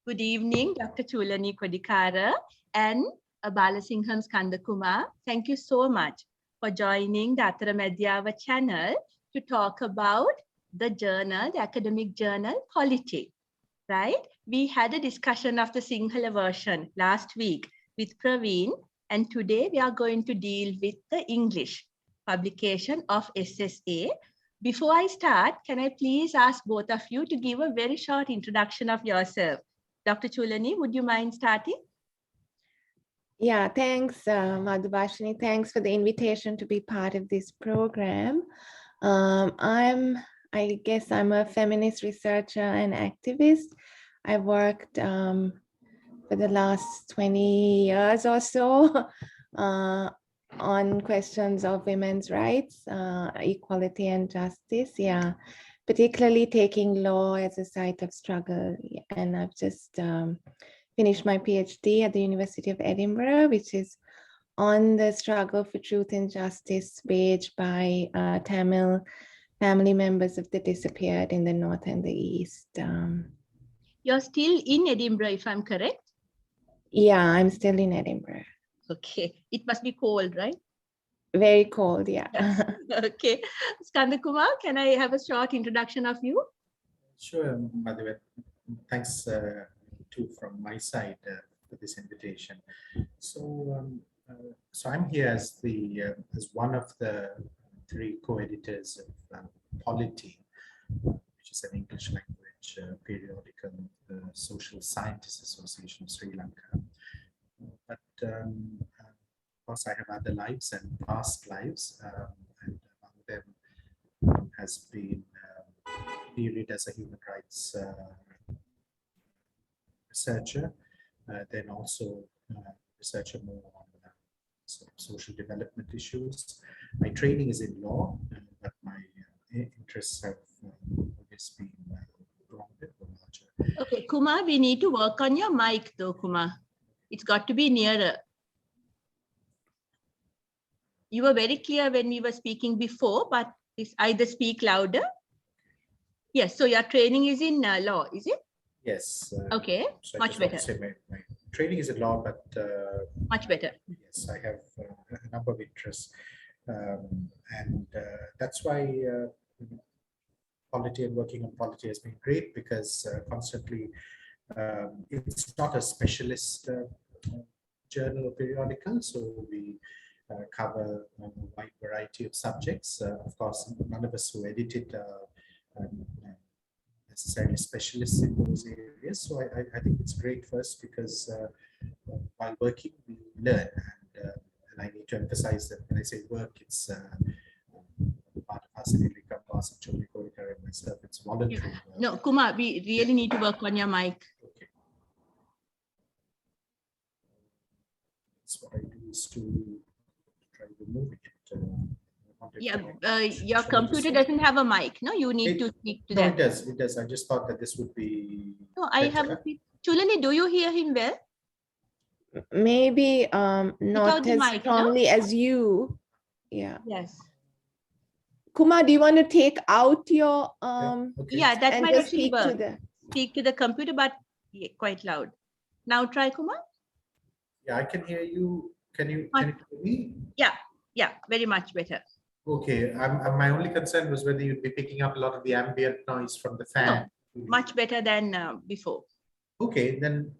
Good evening, Dr. Chulani Kodikara and Balasingham Skanthakumar. Thank you so much for joining the Atharamadhyava channel to talk about the journal, the academic journal, Polity. Right? We had a discussion of the Sinhala version last week with Praveen, and today we are going to deal with the English publication of SSA. Before I start, can I please ask both of you to give a very short introduction of yourself? Dr. Chulani, would you mind starting? Yeah, thanks, Madhubhashini. Thanks for the invitation to be part of this program. I guess I'm a feminist researcher and activist. I worked for the last 20 years or so on questions of women's rights, equality and justice. Yeah, particularly taking law as a site of struggle. And I've just finished my PhD at the University of Edinburgh, which is on the struggle for truth and justice waged by Tamil family members of the disappeared in the north and the east. You're still in Edinburgh, if I'm correct? Yeah, I'm still in Edinburgh. Okay, it must be cold, right? Very cold, yeah. Yes. Okay. Skanthakumar, can I have a short introduction of you? Sure, Madhubhashini. Thanks too from my side for this invitation. So I'm here as one of the three co-editors of Polity, which is an English language periodical of the Social Scientists Association of Sri Lanka. But of course, I have other lives and past lives, and among them has been period as a human rights researcher, then also researcher more on sort of social development issues. My training is in law, but my interests have always been drawn a bit larger. Okay, Kumar, we need to work on your mic though, Kumar. It's got to be nearer. You were very clear when we were speaking before, but it's either speak louder. Yes, so your training is in law, is it? Yes. Okay, so much better. My training is in law, but much better. Yes, I have a number of interests, and that's why Polity and working on Polity has been great, because constantly it's not a specialist journal or periodical, so we cover a wide variety of subjects. Of course, none of us who edited necessarily specialists in those areas. So I think it's great first because while working, we learn. And I need to emphasize that when I say work, it's part of us, Chulani Kodikara and myself, it's voluntary. No, Kumar, we really need to work on your mic. Okay. That's what I do, is to try removing it. Your computer doesn't have a mic. No, you need to speak to that. No, it does. I just thought that this would be. No, I have. Chulani, do you hear him well? Maybe not as mic, strongly as you. Yeah. Yes. Kumar, do you want to take out your Okay. Yeah, that and might just actually speak work. to the Speak to the computer, but quite loud. Now try, Kumar. Yeah, I can hear you. Can you hear me? Yeah, very much better. Okay. My only concern was whether you'd be picking up a lot of the ambient noise from the fan. No, much better than before. Okay, then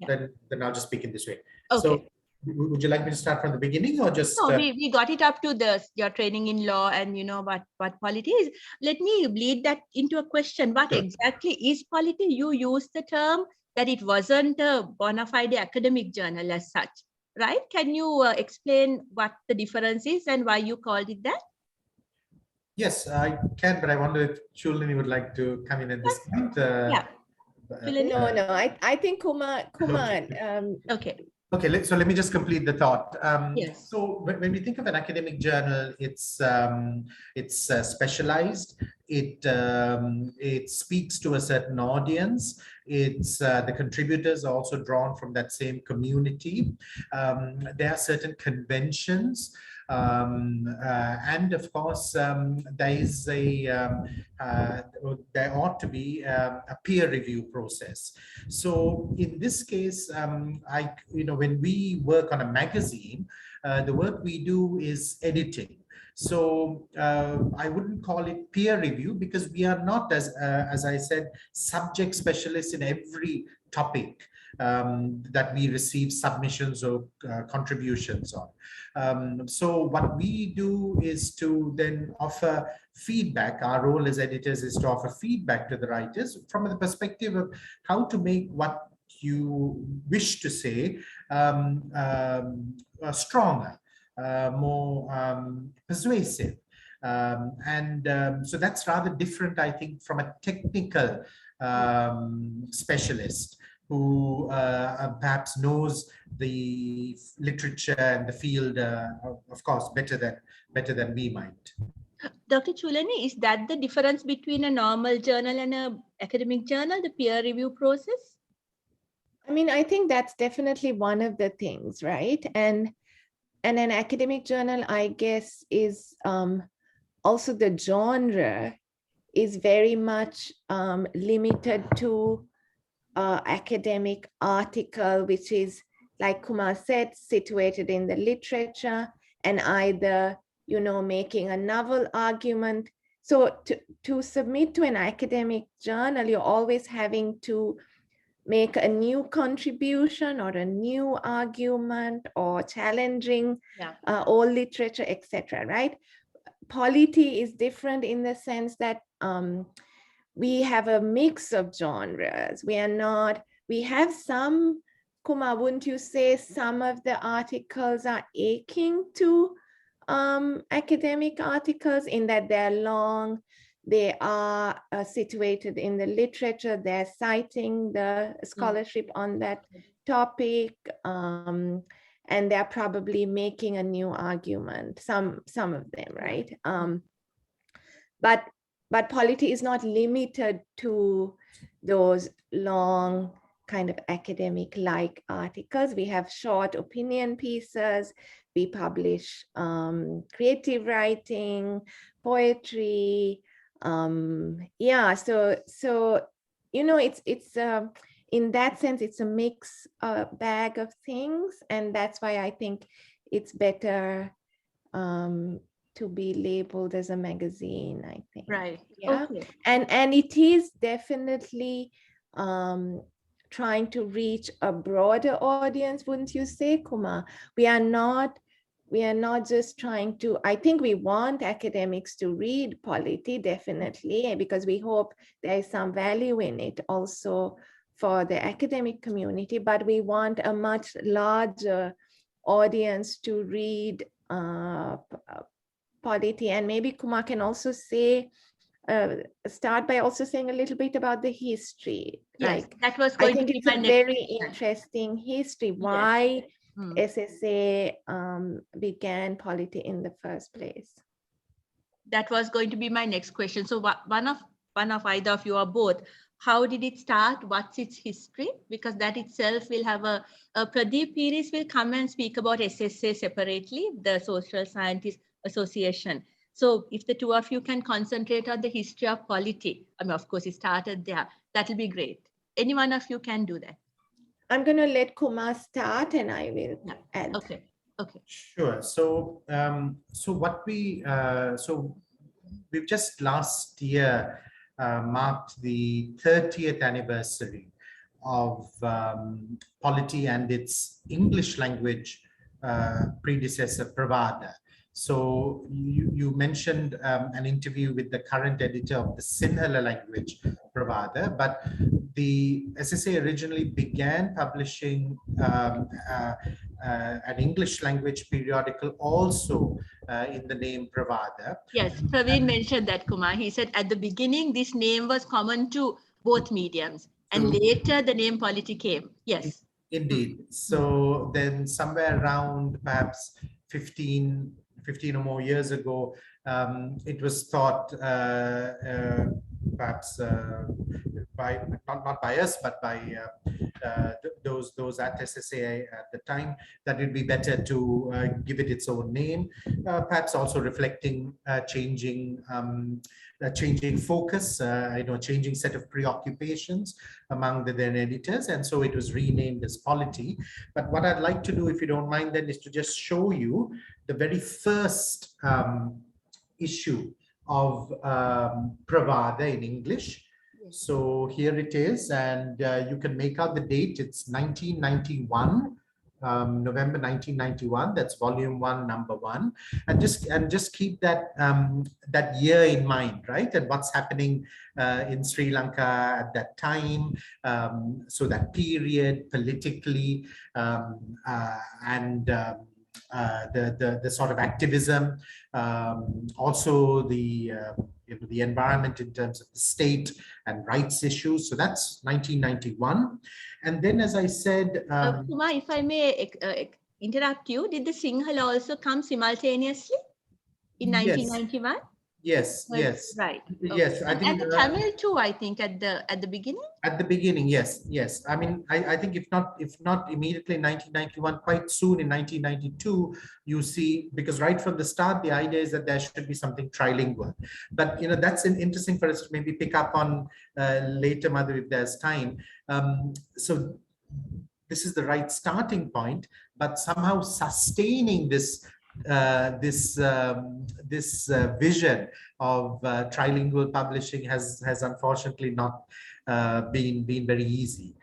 I'll just speak in this way. Okay. So, would you like me to start from the beginning or just? No, we got it up to your training in law and you know what polity is. Let me lead that into a question. What exactly is polity? You used the term that it wasn't a bona fide academic journal as such, right? Can you explain what the difference is and why you called it that? Yes, I can, but I wonder if Chulani would like to come in at this point. Yeah. No, I think Kumar. Okay. Okay, so let me just complete the thought. Yes. So when we think of an academic journal, it's specialized. It speaks to a certain audience. It's the contributors are also drawn from that same community. There are certain conventions. And of course, there ought to be a peer review process. So in this case, when we work on a magazine, the work we do is editing. So I wouldn't call it peer review because we are not, as I said, subject specialists in every topic that we receive submissions or contributions on. So what we do is to then offer feedback. Our role as editors is to offer feedback to the writers from the perspective of how to make what you wish to say stronger, more persuasive. So that's rather different, I think, from a technical specialist who perhaps knows the literature and the field, of course, better than we might. Dr. Chulani, is that the difference between a normal journal and an academic journal, the peer review process? I mean, I think that's definitely one of the things, right? And an academic journal, I guess, is also the genre is very much limited to academic article, which is, like Kumar said, situated in the literature and either, making a novel argument. So to submit to an academic journal, you're always having to make a new contribution or a new argument or challenging old literature, etc. Right? Polity is different in the sense that we have a mix of genres. We have some, Kumar, wouldn't you say some of the articles are akin to academic articles in that they're long, they are situated in the literature, they're citing the scholarship on that topic, and they're probably making a new argument, some of them, right? But polity is not limited to those long kind of academic-like articles. We have short opinion pieces. We publish creative writing, poetry. So it's in that sense, it's a mixed bag of things, and that's why I think it's better to be labeled as a magazine, I think. Right. Yeah. Okay. And it is definitely trying to reach a broader audience, wouldn't you say, Kumar? We are not just trying to, I think we want academics to read Polity, definitely, because we hope there is some value in it also for the academic community, but we want a much larger audience to read Polity. And maybe Kumar can also say, start by also saying a little bit about the history. Yes, like, that was going I think to be it's my a next very question. interesting history, why Yes. SSA began Polity in the first place. That was going to be my next question. So one of either of you or both, how did it start? What's its history? Because that itself will have a Pradeep Piris will come and speak about SSA separately, the Social Scientists Association. So if the two of you can concentrate on the history of Polity, I mean, of course, it started there. That'll be great. Any one of you can do that. I'm going to let Kumar start and I will add. Okay. Okay. Sure. So, we've just last year marked the 30th anniversary of Polity and its English language predecessor, Pravada. So you mentioned an interview with the current editor of the Sinhala language, Pravada, but the SSA originally began publishing an English language periodical also in the name Pravada. Yes, Praveen mentioned that, Kumar. He said at the beginning, this name was common to both mediums, and later the name Polity came. Yes. Indeed. So then somewhere around perhaps 15 or more years ago, it was thought perhaps by not by us, but by those at SSA at the time, that it'd be better to give it its own name, perhaps also reflecting changing focus, changing set of preoccupations among the then editors, and so it was renamed as Polity. But what I'd like to do, if you don't mind, then is to just show you the very first issue of Pravada in English. So here it is, and you can make out the date. It's 1991, November 1991. That's volume 1, number 1, and just keep that that year in mind, right? And what's happening in Sri Lanka at that time. So that period politically, and the sort of activism, also the environment in terms of the state and rights issues. So that's 1991. And then, as I said, Kumar, if I may interrupt you, did the Sinhala also come simultaneously in 1991? Yes, yes, right. Yes, okay. I think and the Tamil too. I think at the beginning. At the beginning, yes. I mean, I think if not immediately in 1991, quite soon in 1992, you see, because right from the start, the idea is that there should be something trilingual. But that's interesting for us to maybe pick up on later, Madhu, if there's time. So this is the right starting point, but somehow sustaining this vision of trilingual publishing has unfortunately not been very easy.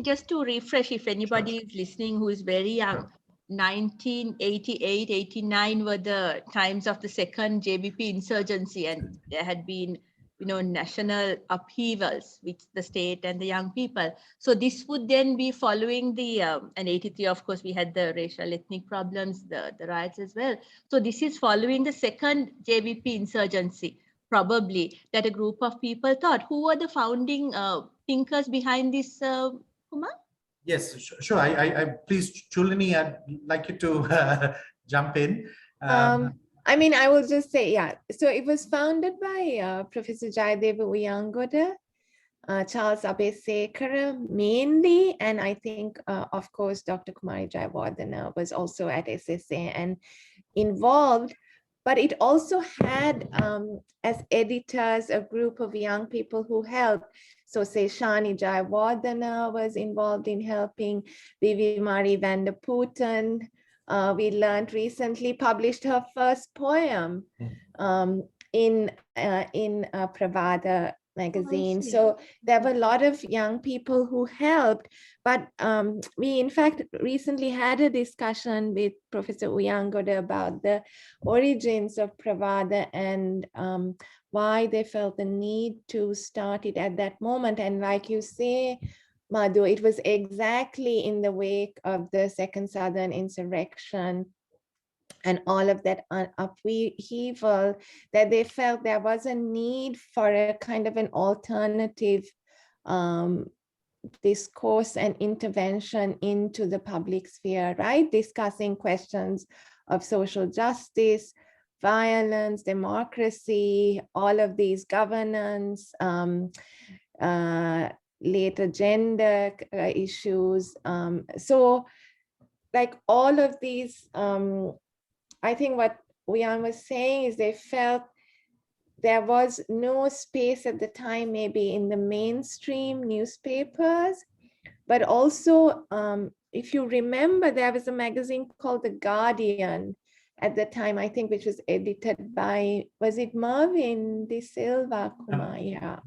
Just to refresh, if anybody is listening who is very young, 1988, 89 were the times of the second JBP insurgency, and there had been national upheavals with the state and the young people. So this would then be following the, and 83, of course, we had the racial ethnic problems, the riots as well. So this is following the second JBP insurgency, probably, that a group of people thought. Who were the founding thinkers behind this, Kumar? Yes, sure. I please, Chulani, I'd like you to jump in. I mean, I will just say, yeah. So it was founded by Professor Jayadeva Uyangoda, Charles Abesekara mainly, and I think, of course, Dr. Kumari Jayawardena was also at SSA and involved. But it also had, as editors, a group of young people who helped. So say Shani Jayawardena was involved in helping, Vivi Marie van der Putten. We learned recently published her first poem in Pravada magazine. So there were a lot of young people who helped, but we in fact recently had a discussion with Professor Uyangoda about the origins of Pravada and why they felt the need to start it at that moment. And like you say, Madhu, it was exactly in the wake of the Second Southern Insurrection and all of that upheaval that they felt there was a need for a kind of an alternative discourse and intervention into the public sphere, right? Discussing questions of social justice, violence, democracy, all of these governance, later gender issues. So like all of these, I think what Uyan was saying is they felt there was no space at the time, maybe in the mainstream newspapers, but also if you remember, there was a magazine called The Guardian at the time, I think, which was edited by, was it Mervyn De Silva, Kumar? Yeah.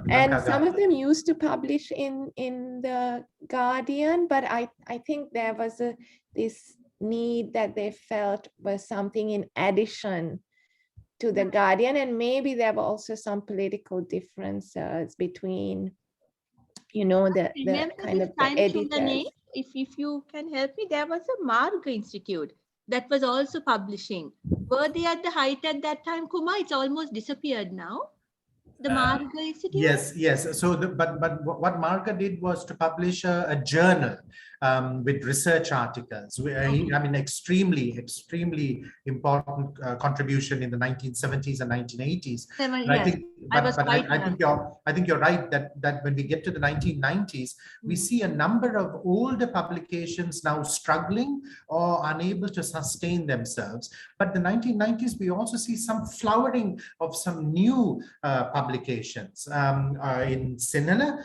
And some of them used to publish in The Guardian, but I think there was this need that they felt was something in addition to The Guardian, and maybe there were also some political differences between, the kind of the editors. If you can help me, there was a Marga Institute that was also publishing. Were they at the height at that time, Kumar? It's almost disappeared now. The Marga Institute? Yes. So, but what Marga did was to publish a journal, with research articles. I mean, extremely important contribution in the 1970s and 1980s. Yes, I think you're right that when we get to the 1990s, we see a number of older publications now struggling or unable to sustain themselves. But the 1990s, we also see some flowering of some new publications in Sinhala,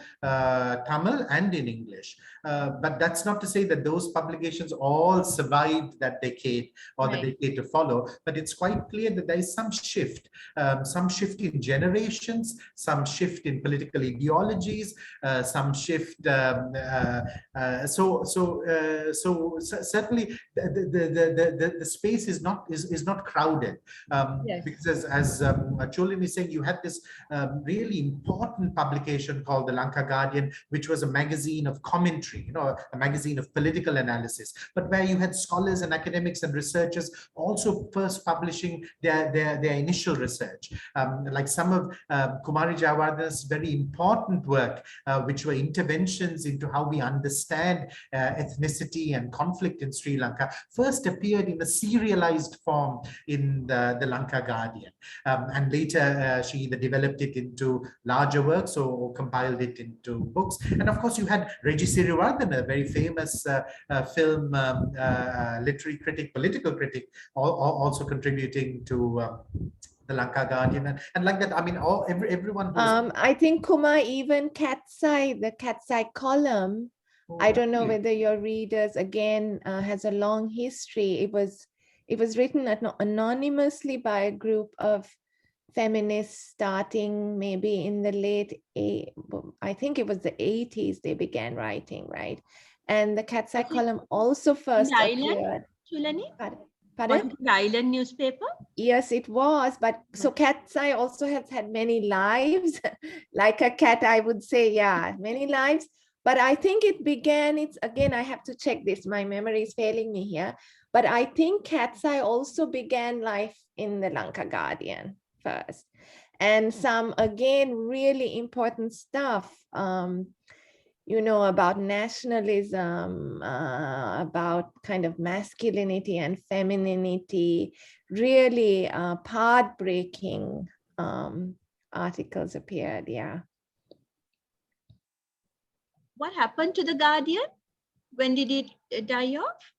Tamil, and in English. But that's not to say that those publications all survived that decade or the decade to follow. But it's quite clear that there is some shift in generations, some shift in political ideologies, some shift. So certainly the space is not crowded, because as Chulani is saying, you had this really important publication called the Lanka Guardian, which was a magazine of commentary, a magazine of political analysis, but where you had scholars and academics and researchers also first publishing their initial research, like some of Kumari Jayawardena's very important work, which were interventions into how we understand ethnicity and conflict in Sri Lanka, first appeared in a serialized form in the Lanka Guardian, and later she either developed it into larger works or compiled it into books. And of course, you had Reggie Siriwardena, a very famous film literary critic, political critic, also contributing to the Lanka Guardian, and like that. I mean, everyone. I think Kumar, even the Cat's Eye column. I don't know whether your readers again has a long history. It was written anonymously by a group of feminists starting maybe in the I think it was the 80s they began writing, right? And the Cat's Eye column also first appeared. Chulani? Pardon? Was it the Island newspaper? Yes, it was. But so Cat's Eye also has had many lives, like a cat, I would say, yeah, many lives. But I think it began, again, I have to check this, my memory is failing me here. But I think Cat's Eye also began life in the Lanka Guardian first. And some, again, really important stuff, about nationalism, about kind of masculinity and femininity, really path-breaking articles appeared, yeah. What happened to the Guardian? When did it die off?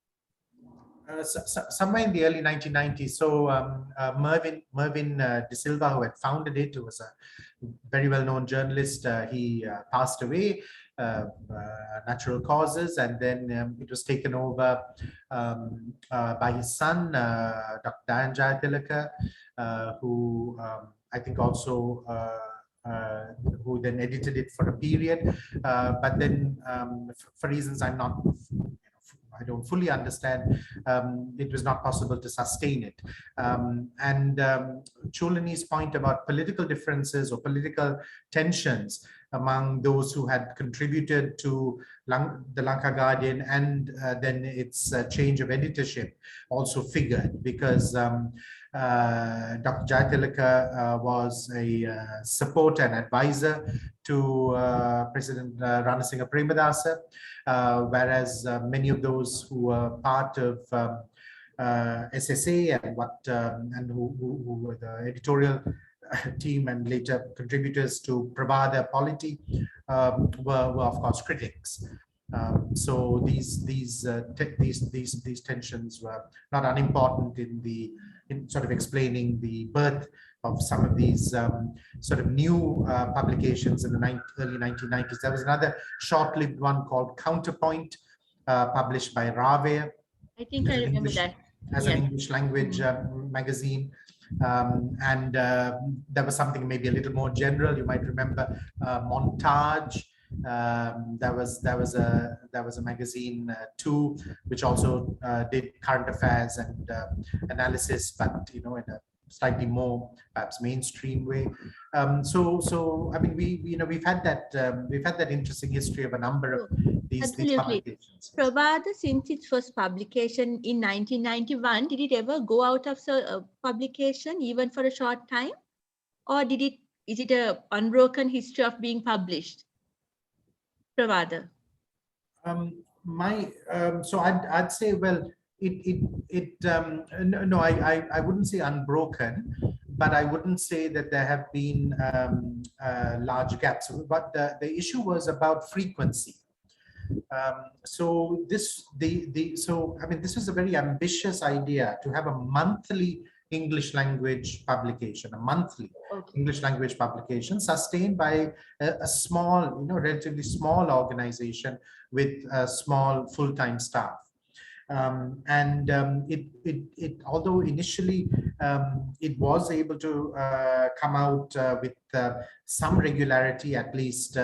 Somewhere in the early 1990s. So Mervyn De Silva, who had founded it, who was a very well-known journalist, he passed away, natural causes, and then it was taken over by his son, Dr. Dayan Jayatilaka, who I think also who then edited it for a period, but then for reasons I don't fully understand, it was not possible to sustain it. And Chulani's point about political differences or political tensions among those who had contributed to the Lanka Guardian and then its change of editorship also figured, because Dr. Jayatilaka was a supporter and advisor to President Ranasinghe Premadasa, whereas many of those who were part of SSA and who were the editorial team and later contributors to Pravada Polity were of course critics. So these tensions were not unimportant in sort of explaining the birth of some of these sort of new publications in the early 1990s. There was another short-lived one called Counterpoint, published by Rave. I think I remember that. As an English language magazine. And there was something maybe a little more general. You might remember Montage. There was a magazine too, which also did current affairs and analysis, but in a slightly more perhaps mainstream way. So I mean, we've had that interesting history of a number of these publications. Pravada, since its first publication in 1991, did it ever go out of publication even for a short time, or is it a unbroken history of being published? Pravada. So I'd say, well, no, I wouldn't say unbroken, but I wouldn't say that there have been large gaps. But the issue was about frequency. So I mean, this was a very ambitious idea to have a monthly English language publication, a monthly English language publication sustained by a small, relatively small organization with a small full-time staff. Although initially it was able to come out with some regularity, at least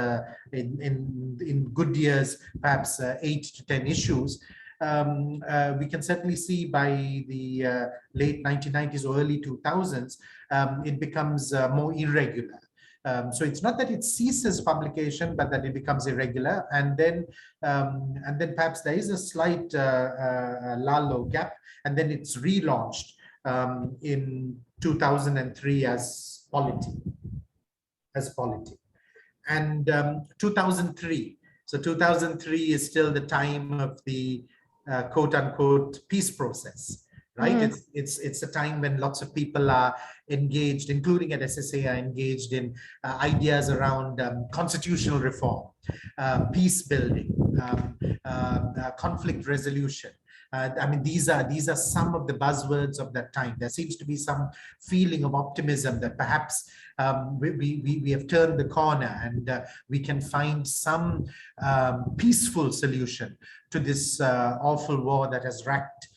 in good years, perhaps 8 to 10 issues, we can certainly see by the late 1990s or early 2000s, it becomes more irregular. So it's not that it ceases publication, but that it becomes irregular, and then perhaps there is a slight lull or gap, and then it's relaunched in 2003 as Polity, and 2003. So 2003 is still the time of the quote unquote peace process. Right, it's a time when lots of people are engaged, including at SSA, are engaged in ideas around constitutional reform, peace building, conflict resolution. I mean, these are some of the buzzwords of that time. There seems to be some feeling of optimism that perhaps we have turned the corner and we can find some peaceful solution to this awful war that has racked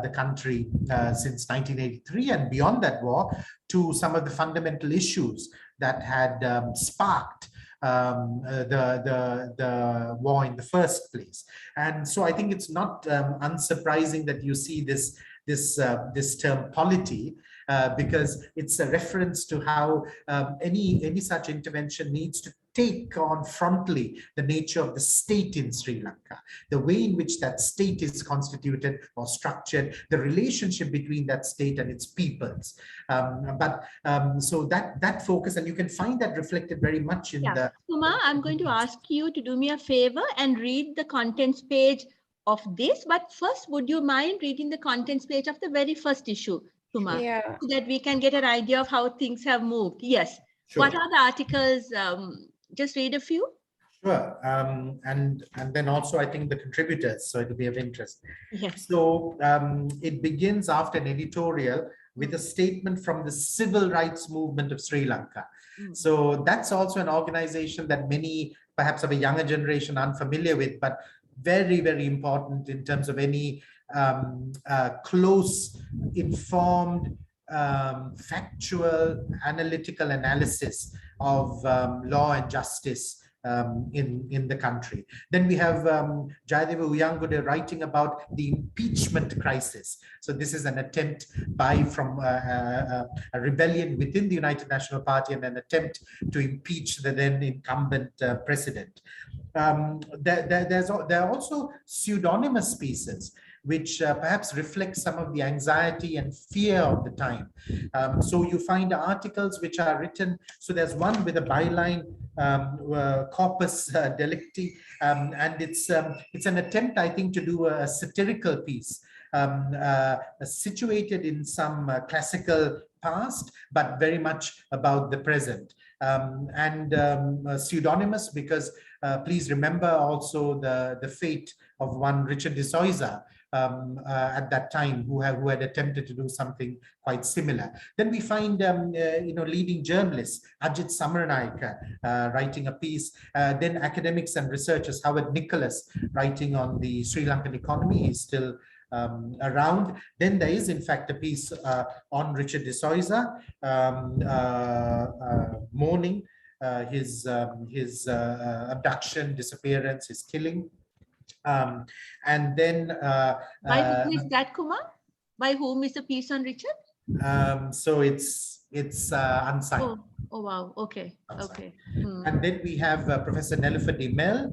the country since 1983, and beyond that war, to some of the fundamental issues that had sparked the war in the first place. And so I think it's not unsurprising that you see this term polity, because it's a reference to how any such intervention needs to take on frontally the nature of the state in Sri Lanka, the way in which that state is constituted or structured, the relationship between that state and its peoples. So that focus, and you can find that reflected very much in the... Kumar, I'm going to ask you to do me a favor and read the contents page of this, but first, would you mind reading the contents page of the very first issue, Kumar, so that we can get an idea of how things have moved? Yes. Sure. What are the articles? Just read a few. Sure. And then also I think the contributors, so it'll be of interest. Yes. So it begins after an editorial with a statement from the civil rights movement of Sri Lanka. So that's also an organization that many perhaps of a younger generation are unfamiliar with, but very, very important in terms of any close, informed, factual, analytical analysis of law and justice in the country. Then we have Jayadeva Uyangude writing about the impeachment crisis. So this is an attempt from a rebellion within the United National Party and an attempt to impeach the then incumbent president. There are also pseudonymous pieces which perhaps reflect some of the anxiety and fear of the time. So you find articles which are written. So there's one with a byline, corpus delicti, and it's an attempt, I think, to do a satirical piece, situated in some classical past, but very much about the present. Pseudonymous because please remember also the fate of one Richard de Souza at that time, who had attempted to do something quite similar. Then we find leading journalists, Ajit Samaranayake writing a piece, then academics and researchers, Howard Nicholas writing on the Sri Lankan economy. He's still around. Then there is in fact a piece on Richard de Souza, mourning his abduction, disappearance, his killing. And then by whom is that, Kumar? By whom is the piece on Richard? So it's unsigned. Oh wow, okay, okay. And then we have Professor Nelufer Dimel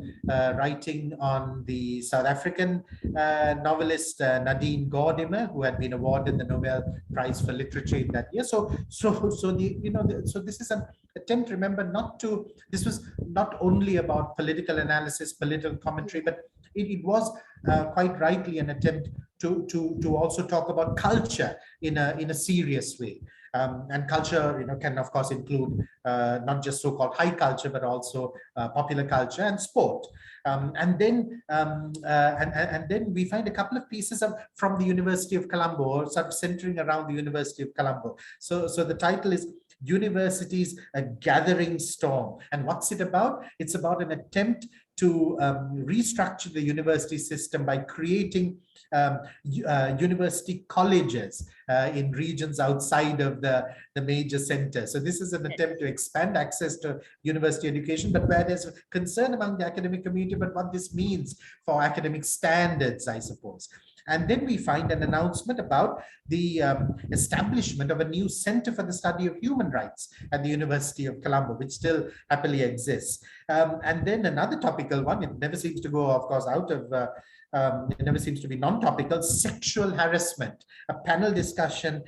writing on the South African novelist Nadine Gordimer, who had been awarded the Nobel Prize for Literature in that year. So this is an attempt, remember, this was not only about political analysis, political commentary, but it was quite rightly an attempt to also talk about culture in a serious way. And culture, can of course include not just so-called high culture, but also popular culture and sport. And then we find a couple of pieces from the University of Colombo, or sort of centering around the University of Colombo. So the title is Universities, a Gathering Storm. And what's it about? It's about an attempt to restructure the university system by creating university colleges in regions outside of the major centers. So this is an attempt to expand access to university education, but where there's concern among the academic community about what this means for academic standards, I suppose. And then we find an announcement about the establishment of a new Center for the Study of Human Rights at the University of Colombo, which still happily exists. And then another topical one, it never seems to go, of course, out of, it never seems to be non-topical, sexual harassment, a panel discussion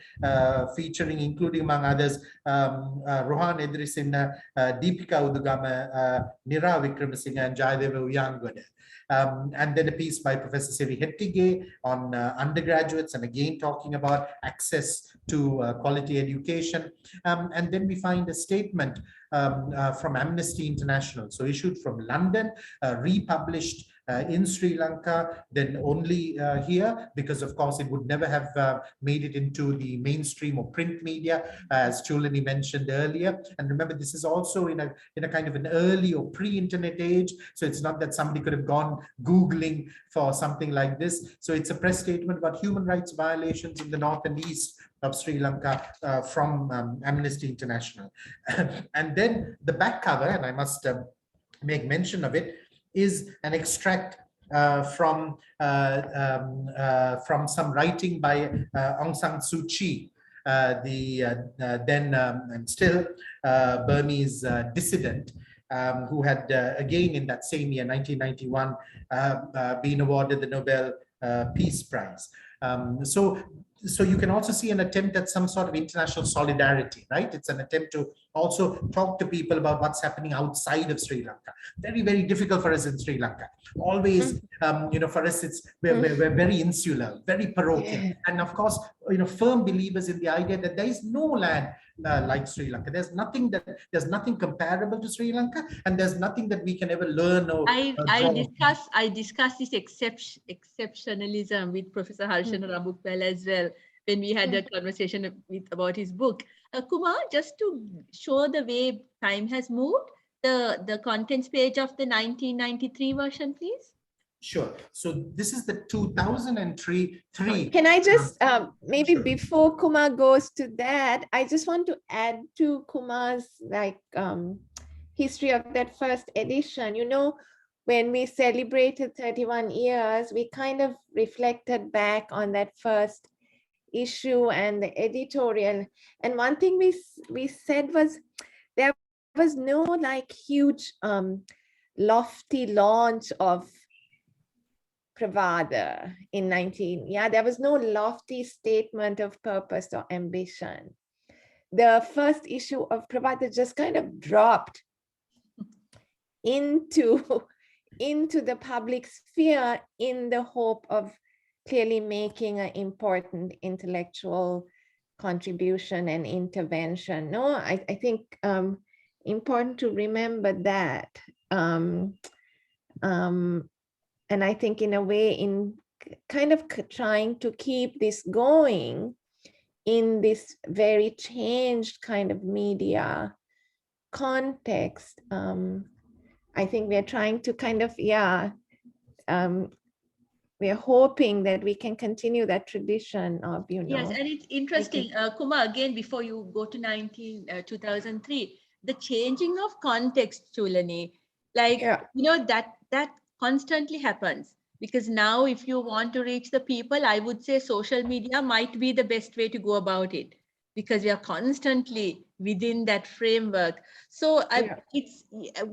featuring, including among others, Rohan Edrisinna, Deepika Udugama, Nira Wickramasinghe, and Jayadeva Uyangoda. And then a piece by Professor Sevi Hettige on undergraduates, and again talking about access to quality education. And then we find a statement from Amnesty International, so issued from London, republished in Sri Lanka, then only here, because of course it would never have made it into the mainstream or print media, as Chulani mentioned earlier. And remember, this is also in a kind of an early or pre-internet age, so it's not that somebody could have gone Googling for something like this. So it's a press statement about human rights violations in the north and east of Sri Lanka from Amnesty International. And then the back cover, and I must make mention of it, is an extract from some writing by Aung San Suu Kyi, the then and still Burmese dissident, who had again in that same year, 1991, been awarded the Nobel Peace Prize. So you can also see an attempt at some sort of international solidarity, right? It's an attempt to also talk to people about what's happening outside of Sri Lanka. Very, very difficult for us in Sri Lanka. Always, for us, we're very insular, very parochial. And of course, firm believers in the idea that there is no land like Sri Lanka. There's nothing comparable to Sri Lanka, and there's nothing that we can ever learn. I discussed this exceptionalism with Professor Harshan Rabukpal as well when we had a conversation about his book. Kumar, just to show the way time has moved, the contents page of the 1993 version, please. Sure. So this is the 2003. Can I just, maybe sure. Before Kumar goes to that, I just want to add to Kumar's history of that first edition. When we celebrated 31 years, we kind of reflected back on that first issue and the editorial. And one thing we said was there was no huge lofty launch of Pravada in there was no lofty statement of purpose or ambition. The first issue of Pravada just kind of dropped into the public sphere in the hope of clearly making an important intellectual contribution and intervention. No, I think important to remember that. And I think in a way, in kind of trying to keep this going in this very changed kind of media context, I think we're trying to kind of, we're hoping that we can continue that tradition of, Yes, and it's interesting, Kumar, again, before you go to 2003, the changing of context, Chulani, that constantly happens, because now if you want to reach the people, I would say social media might be the best way to go about it, because we are constantly within that framework. So it's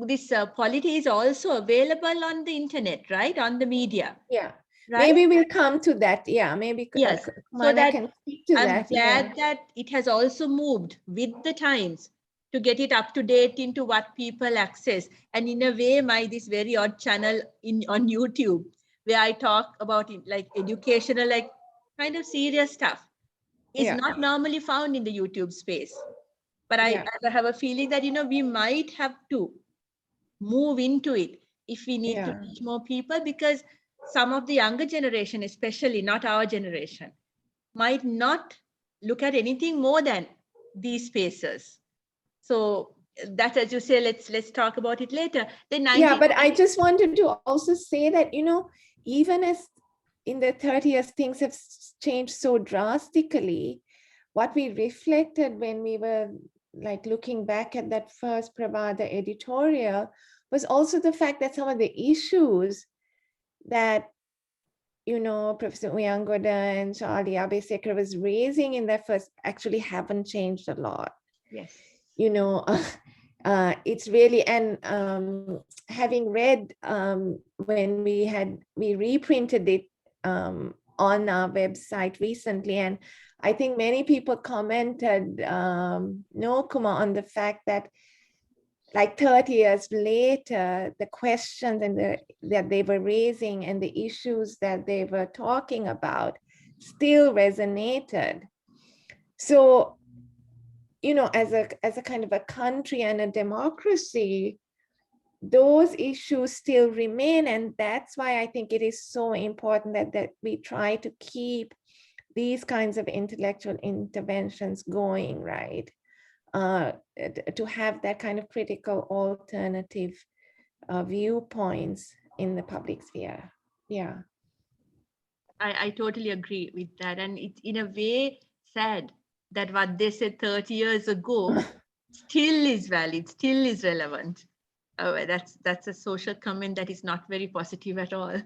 this Polity is also available on the internet, right? On the media. Yeah. Right? Maybe we'll come to that. Yeah, maybe. Yes. So that can speak to I'm glad that it has also moved with the times to get it up to date into what people access. And in a way, this very odd channel on YouTube, where I talk about it, like educational, like kind of serious stuff, is Yeah. not normally found in the YouTube space. But Yeah. I have a feeling that, we might have to move into it if we need to Yeah. reach more people, because some of the younger generation, especially not our generation, might not look at anything more than these spaces. So that, as you say, let's talk about it later. The Yeah, but I 1990s. just wanted to also say that, even as in the 30 years, things have changed so drastically, what we reflected when we were like looking back at that first Pravada editorial was also the fact that some of the issues that, Professor Uyangoda and Charlie Abesekar was raising in their first actually haven't changed a lot. Yes. It's really, and having read when we reprinted it on our website recently, and I think many people commented, no, Kumar, on the fact that like 30 years later, the questions that they were raising and the issues that they were talking about still resonated. So, as a kind of a country and a democracy, those issues still remain. And that's why I think it is so important that we try to keep these kinds of intellectual interventions going, right? To have that kind of critical alternative viewpoints in the public sphere. Yeah. I totally agree with that. And it's in a way sad that what they said 30 years ago still is valid, still is relevant. That's a social comment that is not very positive at all.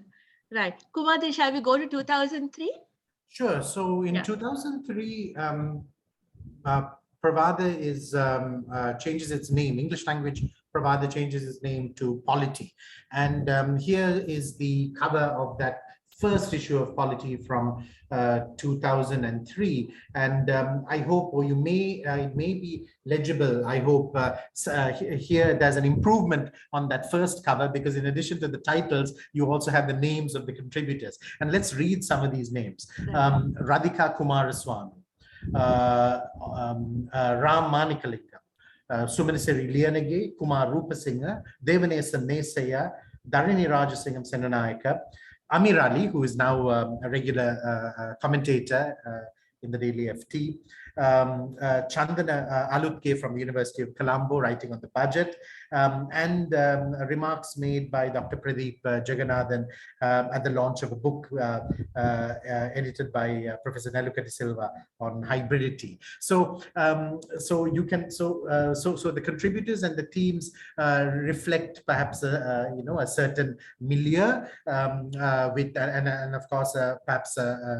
Right. Kumar, then shall we go to 2003? Sure. So in Yeah. 2003, Pravada changes its name. English language Pravada changes its name to Polity, and here is the cover of that first issue of Polity from 2003. And I hope, or it may be legible. I hope here there's an improvement on that first cover, because in addition to the titles, you also have the names of the contributors. And let's read some of these names. Radhika Kumaraswamy, Ram Manikalingam, Sumanisari Liyanage, Kumar Rupasinghe, Devanesa Nesaya, Dharini Rajasingham Senanayaka, Amir Ali, who is now a regular commentator in the Daily FT, Chandana Alutke from the University of Colombo, writing on the budget, and remarks made by Dr. Pradeep Jagannathan at the launch of a book edited by Professor Neluka de Silva on hybridity. So, so the contributors and the teams reflect perhaps a certain milieu with and of course perhaps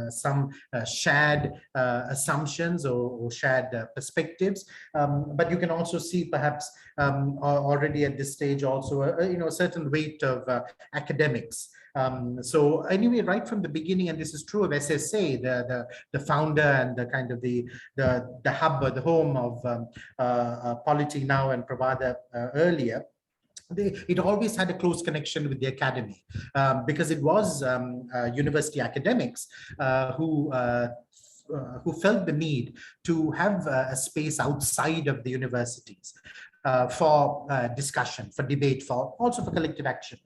some shared assumptions or shared perspectives, but you can also see perhaps already at this stage also a certain weight of academics. So anyway, right from the beginning, and this is true of SSA, the founder and the kind of the hub or the home of Polity now and Pravada earlier, it always had a close connection with the academy, because it was university academics who felt the need to have a space outside of the universities for discussion, for debate, also for collective action.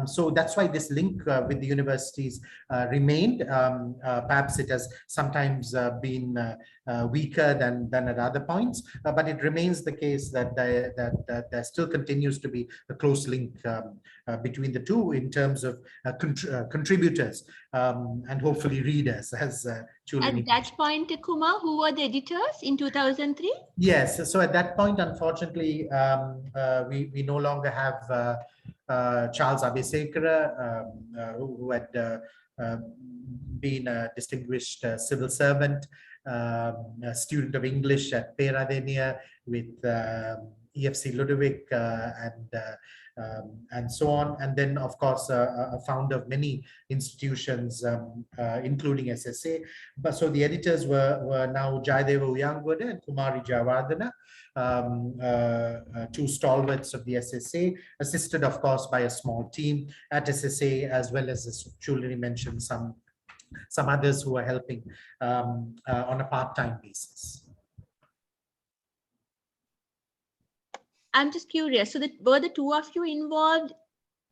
So that's why this link with the universities remained. Perhaps it has sometimes been weaker than at other points, but it remains the case that there still continues to be a close link between the two in terms of contributors and hopefully readers, as Chulani. At that point, Kumar, who were the editors in 2003? Yes, so at that point, unfortunately, we no longer have Charles Abesekara, who had been a distinguished civil servant, a student of English at Peradeniya with EFC Ludovic and so on. And then, of course, a founder of many institutions, including SSA. But so the editors were now Jayadeva Uyangwada and Kumari Jayawardena, two stalwarts of the SSA, assisted, of course, by a small team at SSA, as well as Chulani mentioned, some others who are helping on a part-time basis. I'm just curious. So were the two of you involved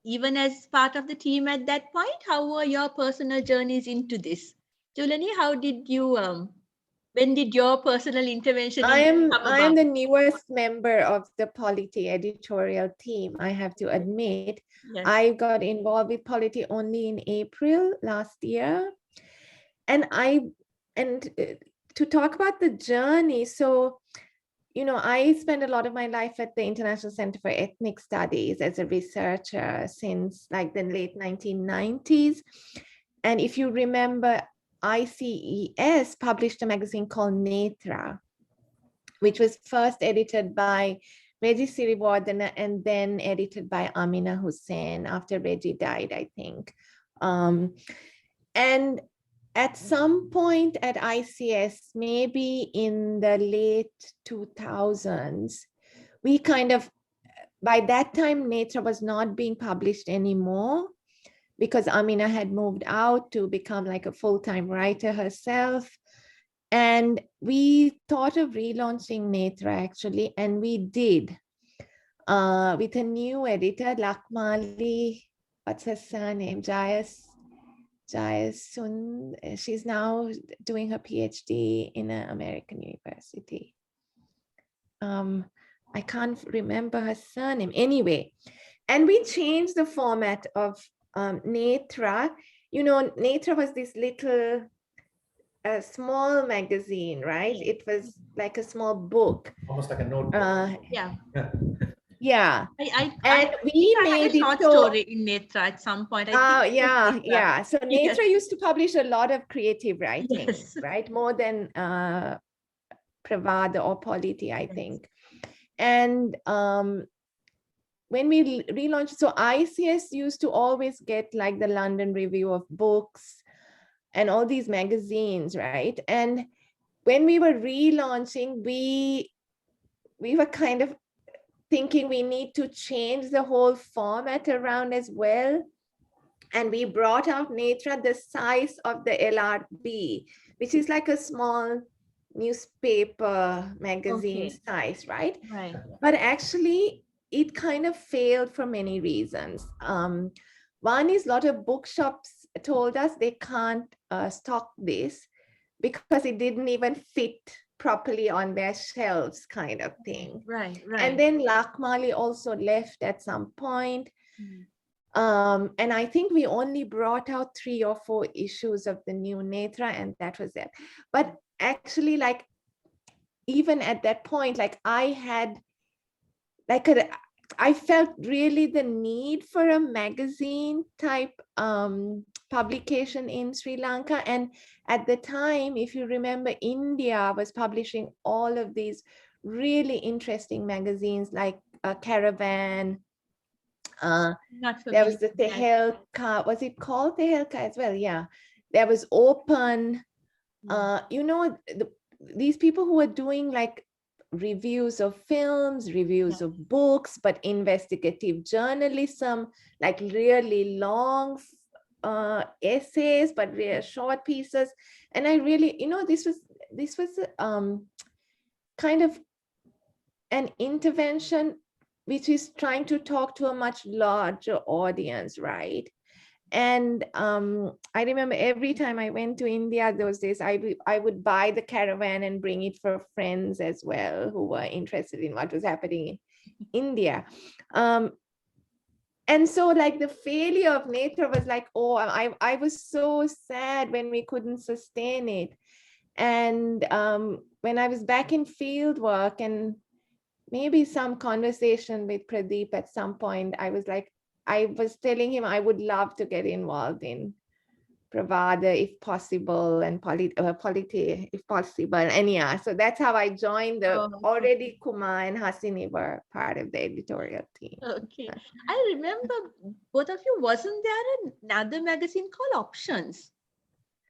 even as part of the team at that point? How were your personal journeys into this? Chulani, how did you, when did your personal intervention come about? I am the newest member of the Polity editorial team, I have to admit. Yes. I got involved with Polity only in April last year. And to talk about the journey, so, you know, I spent a lot of my life at the International Center for Ethnic Studies as a researcher since like the late 1990s. And if you remember, ICES published a magazine called Netra, which was first edited by Reggie Siriwardena and then edited by Amina Hussain after Reggie died, I think. And at some point at ICS, maybe in the late 2000s, we kind of, by that time, Netra was not being published anymore because Amina had moved out to become like a full-time writer herself. And we thought of relaunching Netra actually, and we did with a new editor, Lakmali, what's her surname? Jayasun. She's now doing her PhD in an American university. I can't remember her surname. Anyway, and we changed the format of Netra. You know, Netra was this little small magazine, right? It was like a small book. Almost like a notebook. Yeah. Yeah. I we made a short story in Netra at some point. Yeah. So Netra used to publish a lot of creative writing, yes. right? More than Pravada or Polity, I think. And when we relaunched, so ICS used to always get like the London Review of Books and all these magazines, right? And when we were relaunching, we were kind of thinking we need to change the whole format around as well. And we brought out Netra the size of the LRB, which is like a small newspaper magazine size, right? Right. But actually, it kind of failed for many reasons. One is a lot of bookshops told us they can't stock this because it didn't even fit properly on their shelves, kind of thing. Right. And then Lakmali also left at some point. And I think we only brought out 3 or 4 issues of the new Netra, and that was it. But actually, like, even at that point, like I felt really the need for a magazine type publication in Sri Lanka. And at the time, if you remember, India was publishing all of these really interesting magazines like Caravan. There was the Tehelka, was it called Tehelka as well? Yeah. There was Open. You know, these people who were doing like reviews of films, reviews of books, but investigative journalism, like really long essays, but really short pieces. And I really, you know, this was kind of an intervention which is trying to talk to a much larger audience, right? And I remember every time I went to India those days, I would buy the Caravan and bring it for friends as well who were interested in what was happening in India. And so like the failure of Netra was like, oh, I was so sad when we couldn't sustain it. And when I was back in field work and maybe some conversation with Pradeep at some point, I was telling him I would love to get involved in Pravada if possible, and Polity if possible. And yeah, so that's how I joined. Oh, Already Kumar and Hasini were part of the editorial team. okay. I remember both of you, wasn't there another magazine called Options?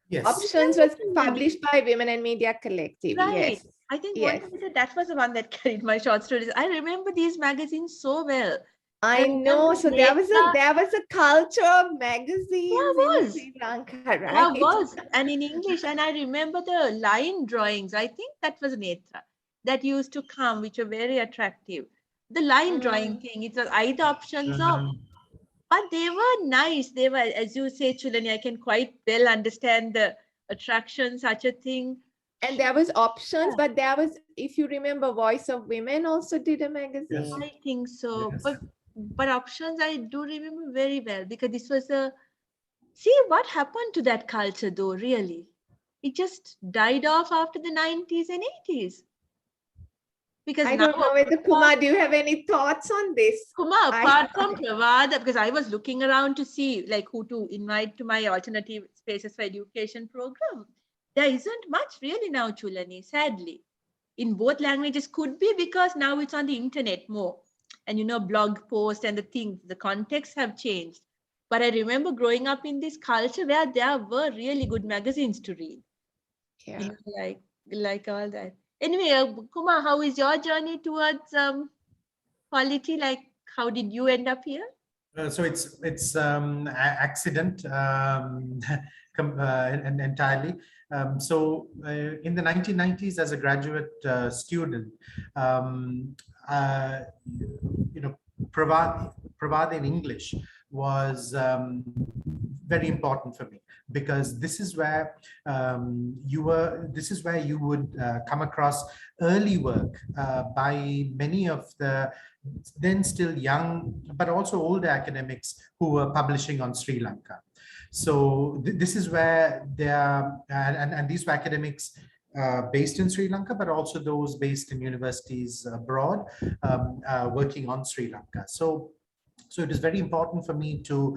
Yes. Options was published by Women and Media Collective. Right. Yes. I think Yes. that was the one that carried my short stories. I remember these magazines so well. I know. So there was a culture of magazines in Sri Lanka, right? There was, and in English. And I remember the line drawings. I think that was Netra that used to come, which were very attractive. The line drawing thing, it was either Options or, but they were nice. They were, as you say, Chulani, I can quite well understand the attraction, such a thing. And there was Options, but there was, if you remember, Voice of Women also did a magazine. Yes. I think so. Yes. But Options, I do remember very well, because this was see what happened to that culture though, really. It just died off after the 90s and 80s. Because I don't know whether, Kumar, do you have any thoughts on this? Kumar, apart from Pravada, because I was looking around to see like who to invite to my Alternative Spaces for Education program. There isn't much really now, Chulani, sadly. In both languages, could be because now it's on the internet more. And blog posts and the contexts have changed. But I remember growing up in this culture where there were really good magazines to read. Yeah. Like all that. Anyway, Kumar, how is your journey towards Polity? Like, how did you end up here? So it's accident and entirely. So in the 1990s, as a graduate student, Pravad in English was very important for me, because this is where you would come across early work by many of the then still young but also older academics who were publishing on Sri Lanka. So this is where and these were academics based in Sri Lanka, but also those based in universities abroad, working on Sri Lanka. So it is very important for me to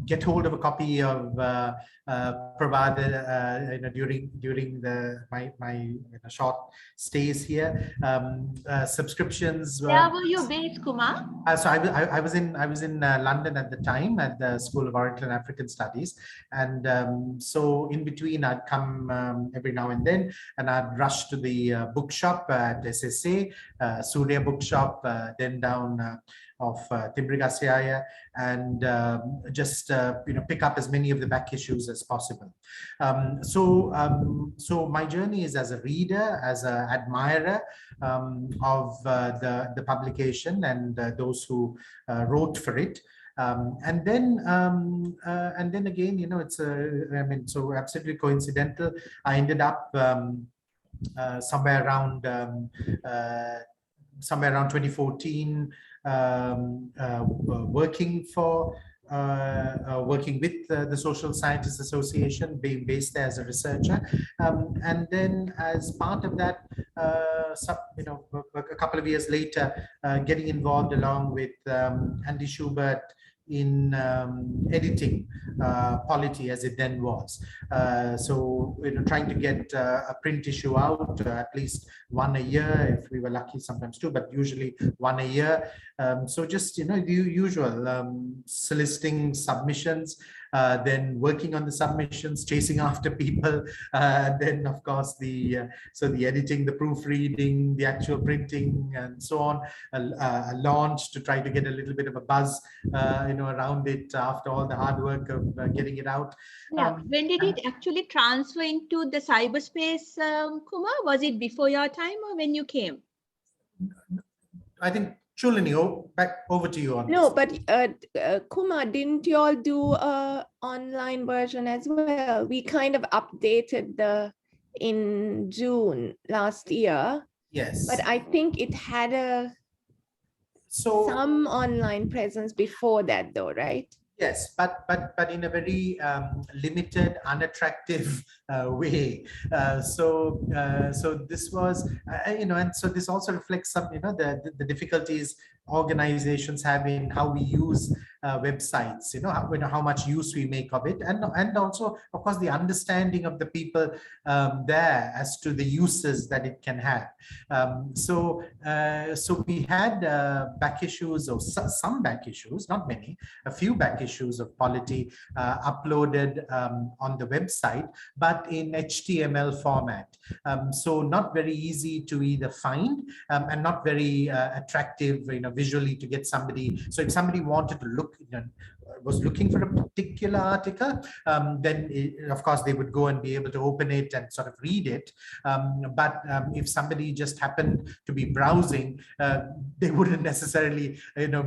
get hold of a copy of Pravada during my short stays here. Subscriptions. Where were you based, Kumar? So I was in London at the time at the School of Oriental and African Studies, and so in between I'd come every now and then, and I'd rush to the bookshop at SSA, Surya Bookshop, then down of Timbrigasyaya, and just pick up as many of the back issues as possible. So my journey is as a reader, as an admirer of the publication and those who wrote for it. And then again, it's so absolutely coincidental. I ended up somewhere around 2014, working with the Social Scientists Association, being based there as a researcher, and then as part of that, a couple of years later, getting involved along with Andy Schubert in editing Polity as it then was. So trying to get a print issue out, at least one a year, if we were lucky, sometimes two, but usually one a year. So just the usual, soliciting submissions, then working on the submissions, chasing after people, then of course the editing, the proofreading, the actual printing, and so on. A launch to try to get a little bit of a buzz around it after all the hard work of getting it out. Yeah. When did it actually transfer into the cyberspace, Kumar? Was it before your time or when you came? I think Chulani, back over to you on No, this. but Kumar, didn't you all do a online version as well? We kind of updated in June last year. Yes. But I think it had some online presence before that, though, right? Yes, but in a very limited, unattractive way. So this was, and so this also reflects some, the difficulties organizations have in how we use websites, how much use we make of it, and also, of course, the understanding of the people there as to the uses that it can have. So we had back issues, or some back issues, not many, a few back issues of Polity uploaded on the website, but in HTML format. So not very easy to either find and not very attractive, visually, to get somebody. So if somebody wanted to look, was looking for a particular article, then of course they would go and be able to open it and sort of read it. But if somebody just happened to be browsing, they wouldn't necessarily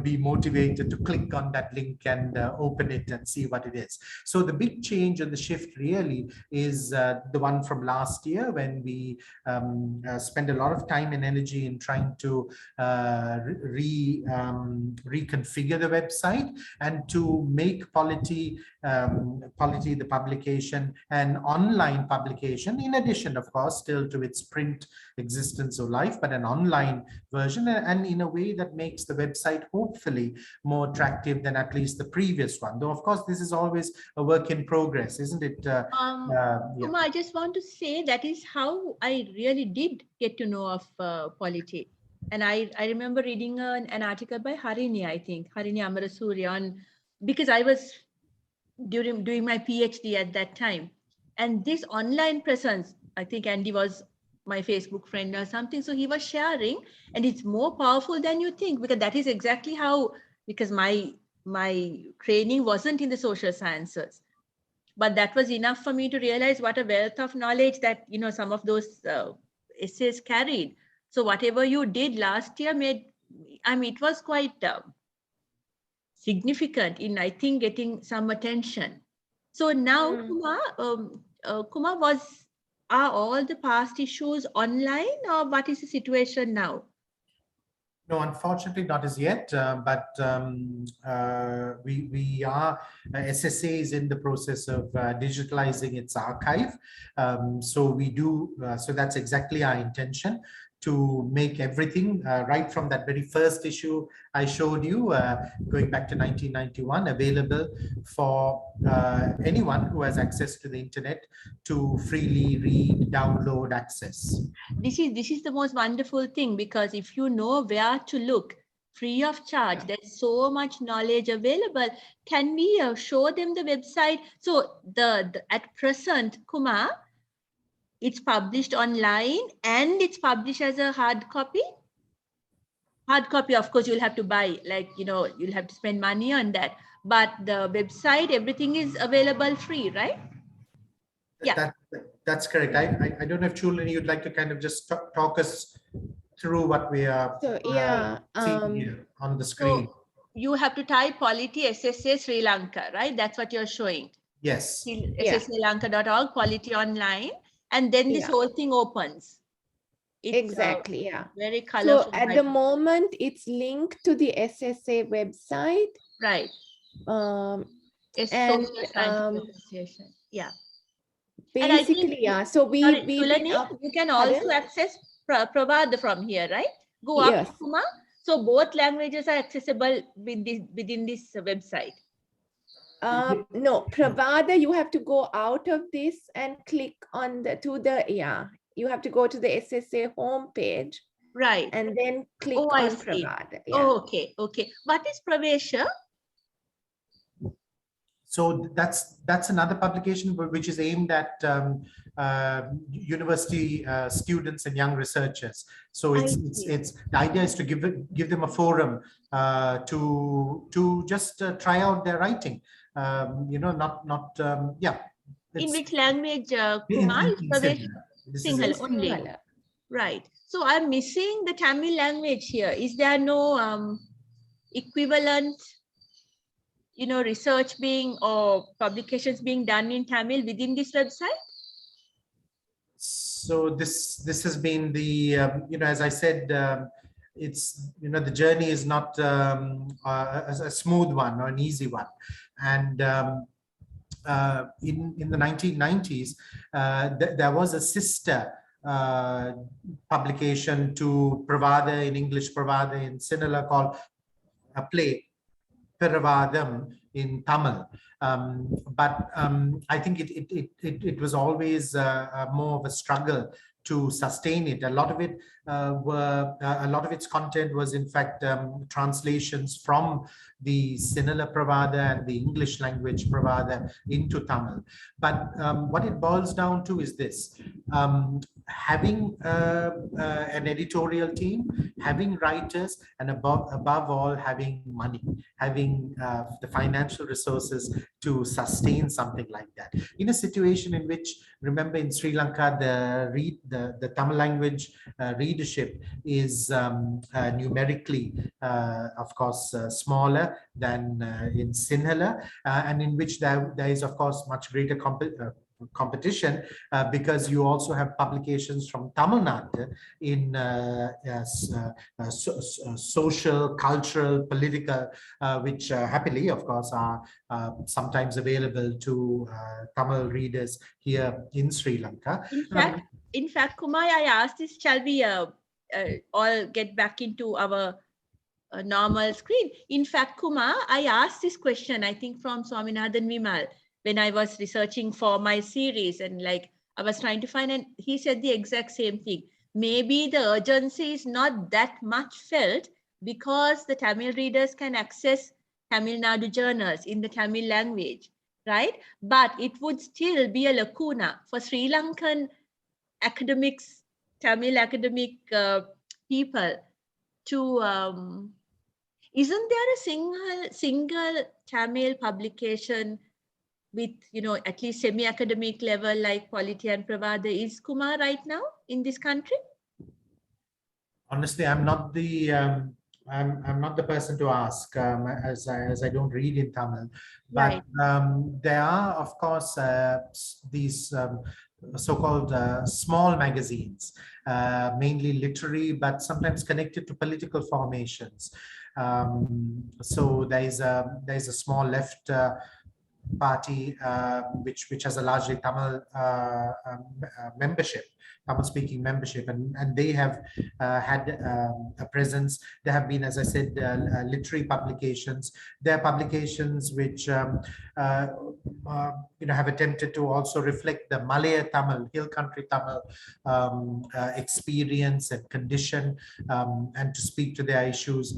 be motivated to click on that link and open it and see what it is. So the big change and the shift really is the one from last year, when we spent a lot of time and energy in trying to reconfigure the website and to make Polity the publication an online publication, in addition, of course, still to its print existence or life, but an online version, and in a way that makes the website hopefully more attractive than at least the previous one. Though, of course, this is always a work in progress, isn't it? Yeah. I just want to say that is how I really did get to know of Polity. And I remember reading an article by Harini, I think, Harini Amarasuriya, because I was doing my PhD at that time. And this online presence, I think Andy was my Facebook friend or something. So he was sharing, and it's more powerful than you think, because that is exactly how, because my training wasn't in the social sciences. But that was enough for me to realize what a wealth of knowledge that, some of those essays carried. So whatever you did last year it was quite significant in, I think, getting some attention. So now, Kumar, are all the past issues online, or what is the situation now? No, unfortunately not as yet, but we are, SSA is in the process of digitalizing its archive. So we do, so that's exactly our intention, to make everything right from that very first issue I showed you, going back to 1991, available for anyone who has access to the internet to freely read, download, access. This is the most wonderful thing, because if you know where to look, free of charge, there's so much knowledge available. Can we show them the website? So at present, Kumar, it's published online and it's published as a hard copy. Hard copy, of course, you'll have to buy, you'll have to spend money on that. But the website, everything is available free, right? Yeah. That's correct. I don't know if Chulani, you'd like to kind of just talk us through what we are seeing here on the screen. So you have to type Polity SSA Sri Lanka, right? That's what you're showing. Yes. SSAlanka.org, Polity online. And then this whole thing opens. It's exactly, very colorful. So at the moment, it's linked to the SSA website. Right. Association. Yeah. Basically, So you can also access Pravada from here, right? Go up, Kumar. So both languages are accessible within this website. No, Pravada, you have to go out of this and click on you have to go to the SSA homepage. Right. And then click on Pravada. Yeah. Oh, okay. What is Pravesha? So that's another publication which is aimed at university students and young researchers. So it's the idea is to give them a forum to just try out their writing. In which language, Kumar? Sinhala only. Right. So I'm missing the Tamil language here. Is there no equivalent, research or publications being done in Tamil within this website? So this has been the, as I said, it's, the journey is not a smooth one or an easy one. And in the 1990s, there was a sister publication to Pravada in English, Pravada in Sinhala, called a play. Peravadam in Tamil. But I think it was always more of a struggle to sustain it. A lot of its content was in fact translations from the Sinhala Pravada and the English language Pravada into Tamil. But what it boils down to is this: having an editorial team, having writers, and above all, having money, having the financial resources to sustain something like that. In a situation in which, remember, in Sri Lanka, the Tamil language readership is numerically, of course, smaller than in Sinhala, and in which there is, of course, much greater competition because you also have publications from Tamil Nadu in social, cultural, political, which happily, of course, are sometimes available to Tamil readers here in Sri Lanka. In fact, Kumar, I asked this, shall we all get back into our normal screen? In fact, Kumar, I asked this question, I think from Swaminathan Vimal, when I was researching for my series, and like I was trying to find, and he said the exact same thing. Maybe the urgency is not that much felt because the Tamil readers can access Tamil Nadu journals in the Tamil language, right? But it would still be a lacuna for Sri Lankan academics, Tamil academic people to, isn't there a single Tamil publication with, at least semi-academic level like Polity and Pravada is, Kumar, right now in this country? Honestly, I'm not the I'm not the person to ask, as I don't read in Tamil. But Right. there are, of course, these so-called small magazines, mainly literary, but sometimes connected to political formations. So there is a small left party which has a largely Tamil membership, Tamil-speaking membership, and they have had a presence. There have been, as I said, literary publications. There are publications which have attempted to also reflect the Malaya Tamil, hill country Tamil experience and condition, and to speak to their issues.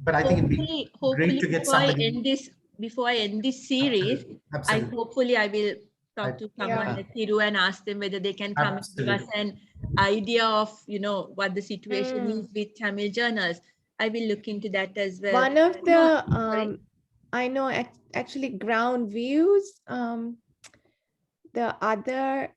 But I think it'd be great to get somebody. Before I end this series, Absolutely. I will talk to someone like Thiru and ask them whether they can come and give us an idea of, what the situation is with Tamil journals. I will look into that as well. One of the, I know actually ground views, the other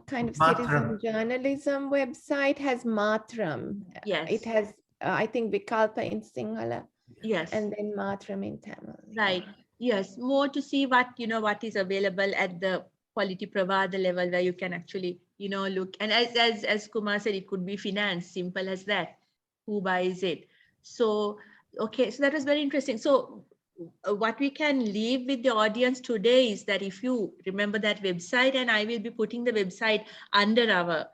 kind of citizen journalism website has Matram. Yes. It has, I think, Vikalpa in Sinhala. Yes. And then Matram in Tamil. Right. Yes. More to see what, what is available at the Polity Pravada level where you can actually, look. And as Kumar said, it could be finance, simple as that. Who buys it? So, okay. So that was very interesting. So what we can leave with the audience today is that if you remember that website, and I will be putting the website under our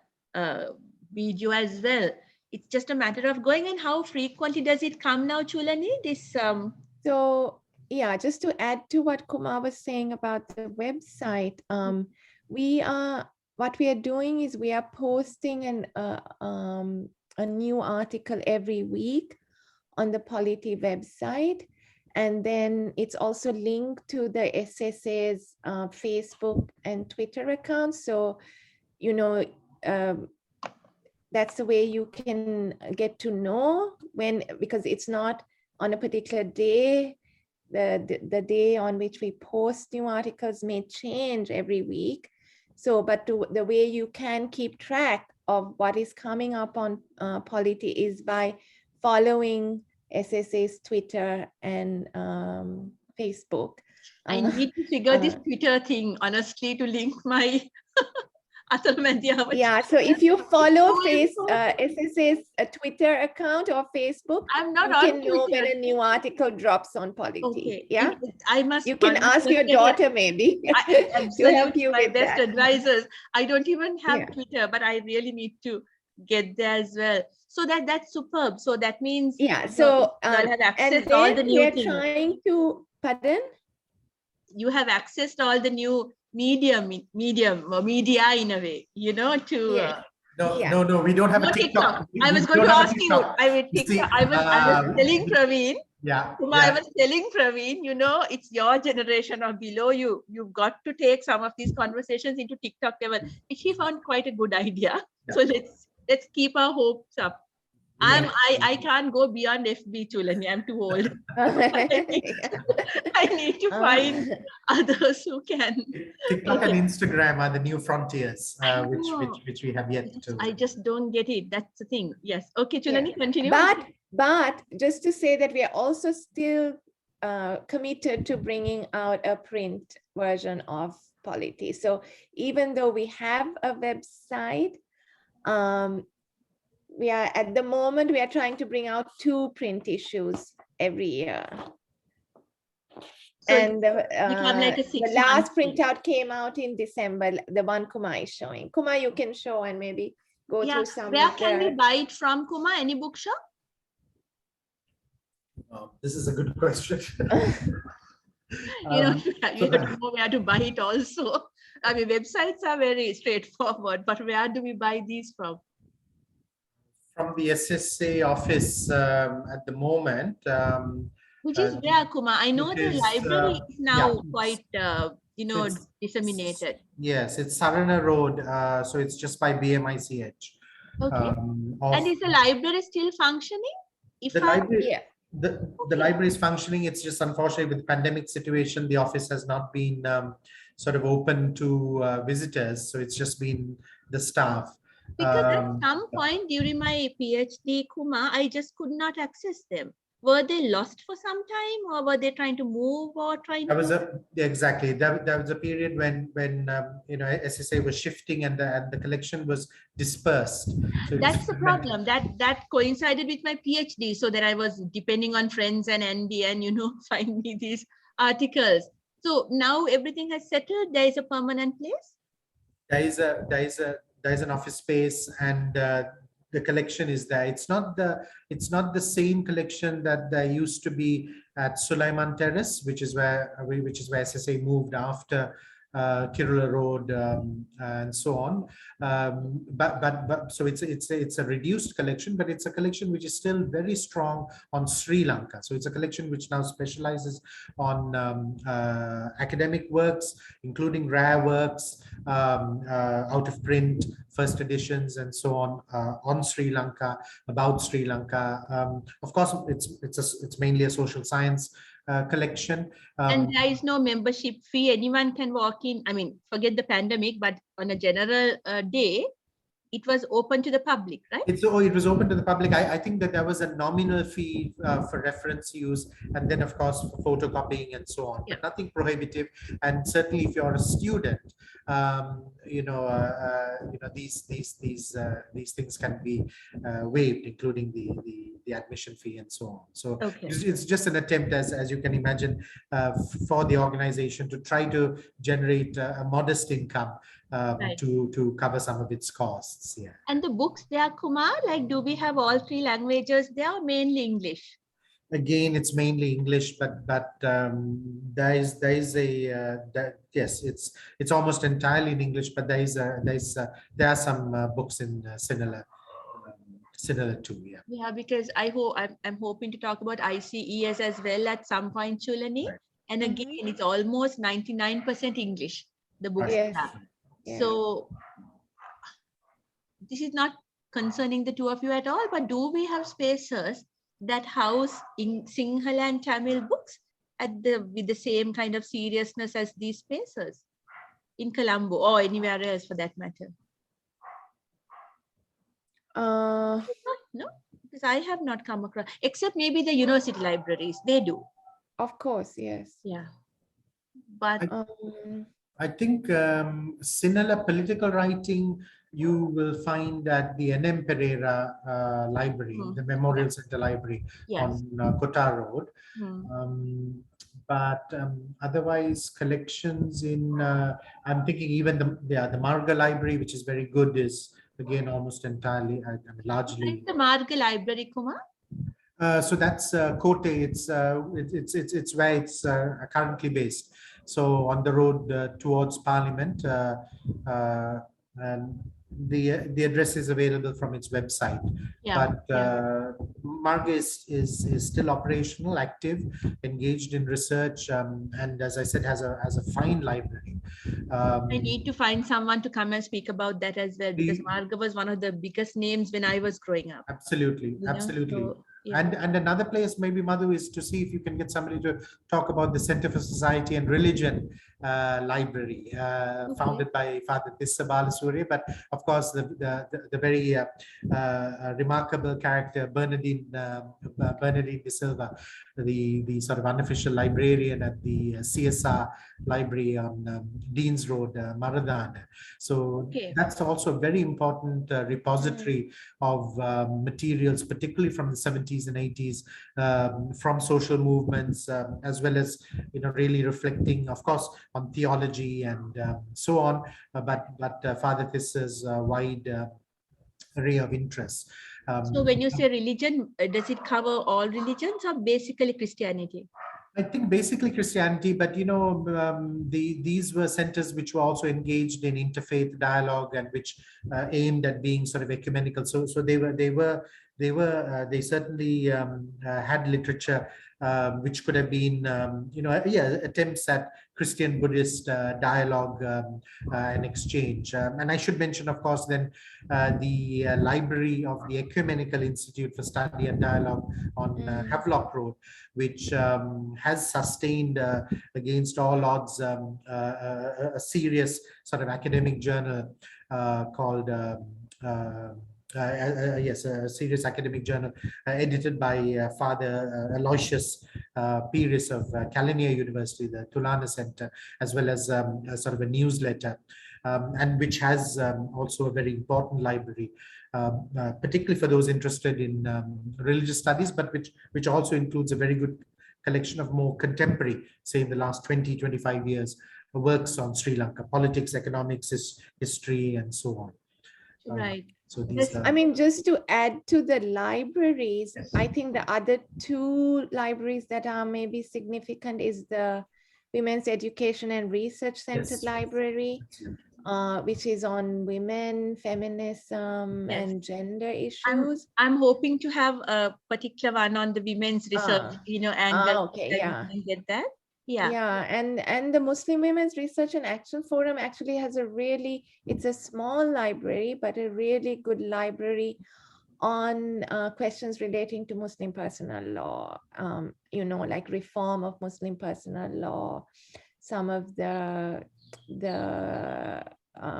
video as well. It's just a matter of going. And how frequently does it come now, Chulani? This So yeah, just to add to what Kumar was saying about the website, what we are doing is we are posting a new article every week on the Polity website, and then it's also linked to the SSA's Facebook and Twitter accounts. So that's the way you can get to know because it's not on a particular day. The day on which we post new articles may change every week. So, but the way you can keep track of what is coming up on Polity is by following SSA's Twitter and Facebook. I need to figure this Twitter thing, honestly, to link my Yeah, so if you follow SSA's Twitter account or Facebook, I'm not you can know when a new article drops on Polity. Okay. Yeah, I must. You can ask your daughter maybe to help you with best that. advisors. I don't even have Twitter, but I really need to get there as well. So that's superb. So that means Yeah, so you'll have and accessed all the then new we are things. trying to, pardon? You have accessed all the new media in a way, you know, to Yes. No, Yeah. no, we don't have no a TikTok. I was We going don't to have a ask you. TikTok. I will You see, TikTok. I was telling Praveen. yeah, I was telling Praveen, you know, it's your generation or below you. You've got to take some of these conversations into TikTok level, which he found quite a good idea. Yeah. So let's keep our hopes up. Yeah. I can't go beyond FB, Chulani. I'm too old. I need to find others who can. TikTok Okay. and Instagram are the new frontiers, I which know. we have yet to. I just don't get it. That's the thing. Yes. Okay, Chulani, continue. But just to say that we are also still committed to bringing out a print version of Polity. So even though we have a website, we are at the moment we are trying to bring out 2 print issues every year. So and the like a 6 last month printout came out in December, the one Kumar is showing. Kumar, you can show and maybe go through some Where of can we the... buy it from, Kumar? Any bookshop? This is a good question. You know, you have to know where to buy it also. I mean, websites are very straightforward, but where do we buy these from? From the SSA office at the moment. Which is where, Kumar? I know the library is now quite, you know, disseminated. Yes, it's Sarana Road. So it's just by BMICH. Okay. And is the library still functioning? The library is functioning. It's just unfortunately with the pandemic situation, the office has not been sort of open to visitors. So it's just been the staff. Because at some point during my PhD, Kumar, I just could not access them. Were they lost for some time, or were they trying to move or trying? That was exactly that was a period when you know, SSA was shifting and the collection was dispersed. So that's the problem. That coincided with my PhD, so that I was depending on friends and ND and, you know, find me these articles. So now everything has settled. There is a permanent place. There is an office space, and the collection is there. It's not the same collection that there used to be at Sulaiman Terrace, which is where SSA moved after Kirula Road and so on. But so it's a reduced collection, but it's a collection which is still very strong on Sri Lanka. So it's a collection which now specializes on academic works, including rare works, out of print, first editions, and so on Sri Lanka, about Sri Lanka. Of course, it's mainly a social science collection. And there is no membership fee. Anyone can walk in. I mean, forget the pandemic, but on a general day, it was open to the public, right? It was open to the public. I think that there was a nominal fee for reference use, and then of course for photocopying and so on, but nothing prohibitive. And certainly, if you're a student, these things can be waived, including the admission fee and so on. So it's just an attempt, as you can imagine, for the organization to try to generate a modest income to cover some of its costs. Yeah. And the books there, Kumar, like, do we have all 3 languages? They are mainly English. Again, it's mainly English, but there it's almost entirely in English, but there are some books in similar too. Yeah, because I'm hoping to talk about ICES as well at some point, Chulani. Right. And again, it's almost 99% English, the books. Yes. So this is not concerning the 2 of you at all, but do we have spaces that house in Sinhala and Tamil books with the same kind of seriousness as these spaces in Colombo or anywhere else for that matter? No, because I have not come across, except maybe the university libraries. They do. Of course, yes. Yeah. But I think Sinhala political writing, you will find at the N.M. Pereira Library, the Memorial Center Library on Kota Road. But otherwise, collections in, I'm thinking even the Marga Library, which is very good, is again, almost entirely, I mean, largely. Where's the Marga Library, Kumar? So that's Kote. It's where it's currently based. So on the road towards Parliament, and the address is available from its website. Yeah. But Marga is still operational, active, engaged in research, and as I said, has a fine library. I need to find someone to come and speak about that as well, because Marga was one of the biggest names when I was growing up. Absolutely, You know, absolutely. so, yeah. And another place, maybe Madhu, is to see if you can get somebody to talk about the Center for Society and Religion library, founded by Father Tissa Balasuriya. But of course, the very remarkable character Bernardine De Silva, the sort of unofficial librarian at the CSR library on Dean's Road, Maradana. So that's also a very important repository of materials, particularly from the 70s and 80s, from social movements, as well as, you know, really reflecting, of course, on theology and so on, but Father Tissa's wide array of interests. So when you say religion, does it cover all religions or basically Christianity? I think basically Christianity, but you know, these were centers which were also engaged in interfaith dialogue and which aimed at being sort of ecumenical. So they certainly had literature which could have been, you know, attempts at Christian Buddhist dialogue and exchange. And I should mention, of course, then the library of the Ecumenical Institute for Study and Dialogue on Havelock Road, which has sustained against all odds a serious sort of academic journal called yes, a serious academic journal edited by Father Aloysius Pires of Calinia University, the Tulana Center, as well as a sort of a newsletter, and which has also a very important library, particularly for those interested in religious studies, but which also includes a very good collection of more contemporary, say in the last 20-25 years, works on Sri Lanka, politics, economics, history, and so on. Right. So these I mean, just to add to the libraries, I think the other two libraries that are maybe significant is the Women's Education and Research Center Library, which is on women, feminism, and gender issues. I'm hoping to have a particular one on the women's research, you know, and get that. Yeah, and the Muslim Women's Research and Action Forum actually has it's a small library, but a really good library on questions relating to Muslim personal law, you know, like reform of Muslim personal law, some of the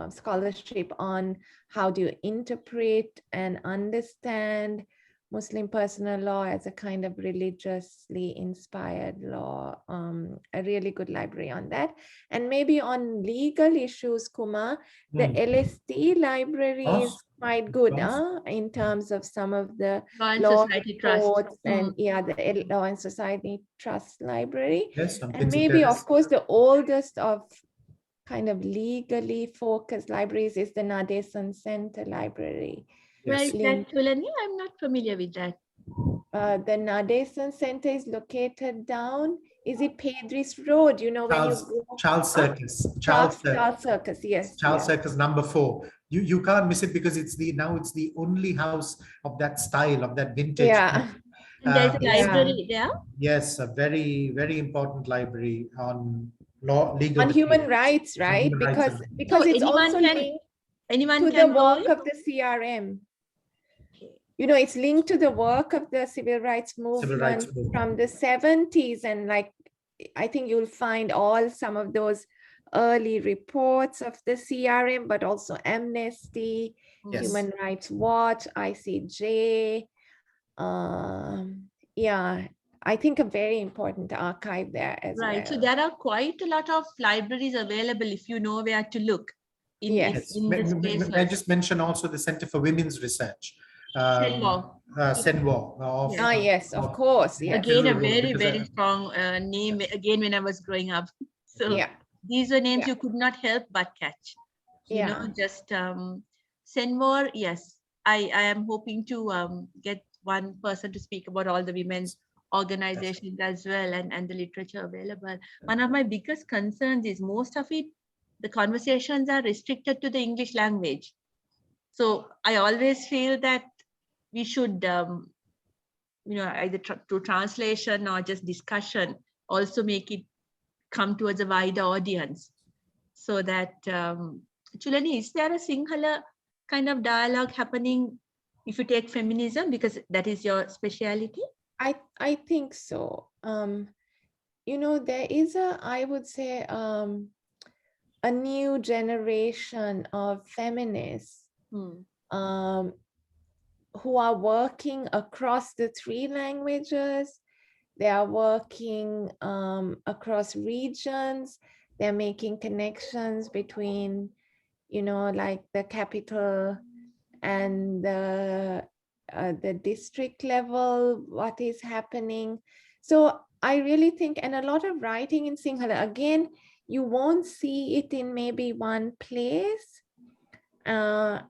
scholarship on how do you interpret and understand Muslim personal law as a kind of religiously inspired law, a really good library on that. And maybe on legal issues, Kumar, the LST library is quite good in terms of some of the law reports and the Law and Society Trust Library. And maybe, of course, the oldest of kind of legally focused libraries is the Nadesan Center Library. Where is that, Chulani? I'm not familiar with that. The Nadesan Center is located down. Is it Pedris Road? You know, when you go Charles Circus. Charles Circus, yes. Charles Circus number 4. You can't miss it because it's the only house of that style, of that vintage. Yeah. And there's a library there? Yes, a very, very important library on legal on human rights, right? Because it's also linked to the work of the CRM. You know, it's linked to the work of the civil rights movement from the 70s. And like, I think you'll find some of those early reports of the CRM, but also Amnesty, Human Rights Watch, ICJ. I think a very important archive there as well. Right. So there are quite a lot of libraries available if you know where to look. May I just mention also the Center for Women's Research. Senwa. Yes, of course. Yes. Again, a very, very strong name, again, when I was growing up. So these are names you could not help but catch. You know, just send more. Yes, I am hoping to get one person to speak about all the women's organizations as well, and the literature available. One of my biggest concerns is most of it, the conversations are restricted to the English language. So I always feel that we should, either through translation or just discussion, also make it come towards a wider audience. So that, Chulani, is there a Sinhala kind of dialogue happening if you take feminism, because that is your speciality? I think so. There is I would say, a new generation of feminists who are working across the 3 languages. They are working across regions. They're making connections between, like the capital and the district level, what is happening. So I really think, and a lot of writing in Sinhala, again, you won't see it in maybe one place. They're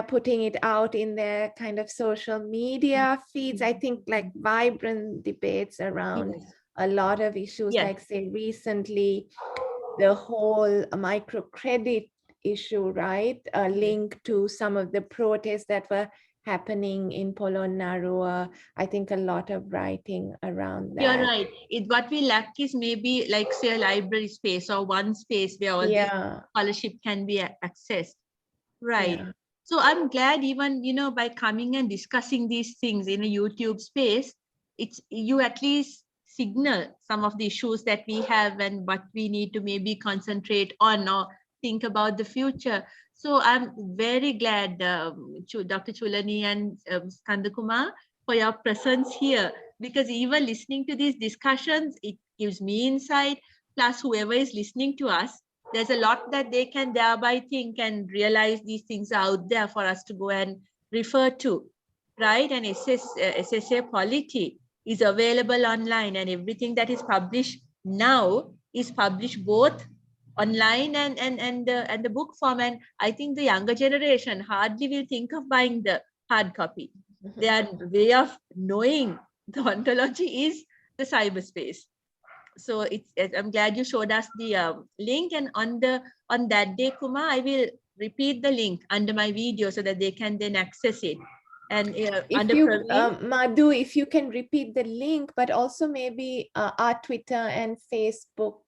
putting it out in their kind of social media feeds. I think like vibrant debates around a lot of issues, like say recently, the whole microcredit issue, right? A link to some of the protests that were happening in Polonnaruwa. I think a lot of writing around that. You're right. What we lack is maybe like say a library space or one space where all this scholarship can be accessed. Right. Yeah. So I'm glad even, by coming and discussing these things in a YouTube space, you at least signal some of the issues that we have and what we need to maybe concentrate on or think about the future. So I'm very glad, Dr. Chulani and Skanthakumar, for your presence here, because even listening to these discussions, it gives me insight, plus whoever is listening to us, there's a lot that they can thereby think and realize these things are out there for us to go and refer to, right? And SSA Polity is available online, and everything that is published now is published both online and the book form. And I think the younger generation hardly will think of buying the hard copy. Their way of knowing the ontology is the cyberspace. So I'm glad you showed us the link, and on that day, Kumar, I will repeat the link under my video so that they can then access it. And Madhu, if you can repeat the link, but also maybe our Twitter and Facebook.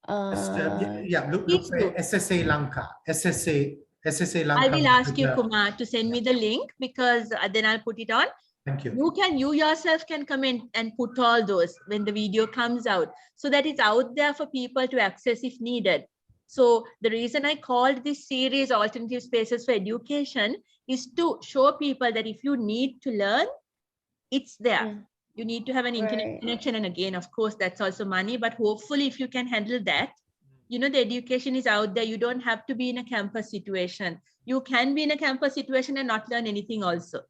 Look for SSA Lanka. SSA Lanka. I will ask you, Kumar, to send me the link, because then I'll put it on. Thank you. You yourself can comment and put all those when the video comes out, so that it's out there for people to access if needed. So the reason I called this series Alternative Spaces for Education is to show people that if you need to learn, it's there. You need to have an internet connection. And again, of course, that's also money, but hopefully if you can handle that, the education is out there. You don't have to be in a campus situation. You can be in a campus situation and not learn anything also.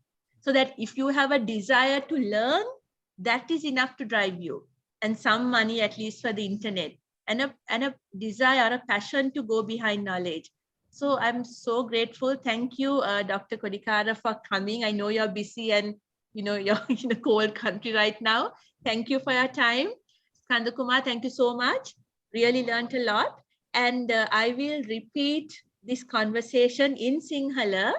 So that if you have a desire to learn, that is enough to drive you, and some money at least for the internet, and a desire, a passion to go behind knowledge. So I'm so grateful. Thank you, Dr. Kodikara, for coming. I know you're busy and you're in a cold country right now. Thank you for your time. Skanthakumar, thank you so much. Really learned a lot. And I will repeat this conversation in Sinhala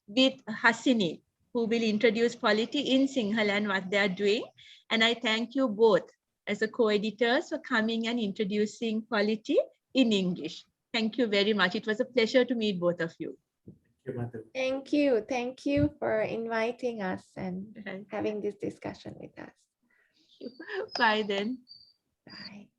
with Hasini, who will introduce Polity in Sinhala and what they are doing. And I thank you both as a co-editors for coming and introducing Polity in English. Thank you very much. It was a pleasure to meet both of you. Thank you. Thank you for inviting us and having this discussion with us. Bye then. Bye.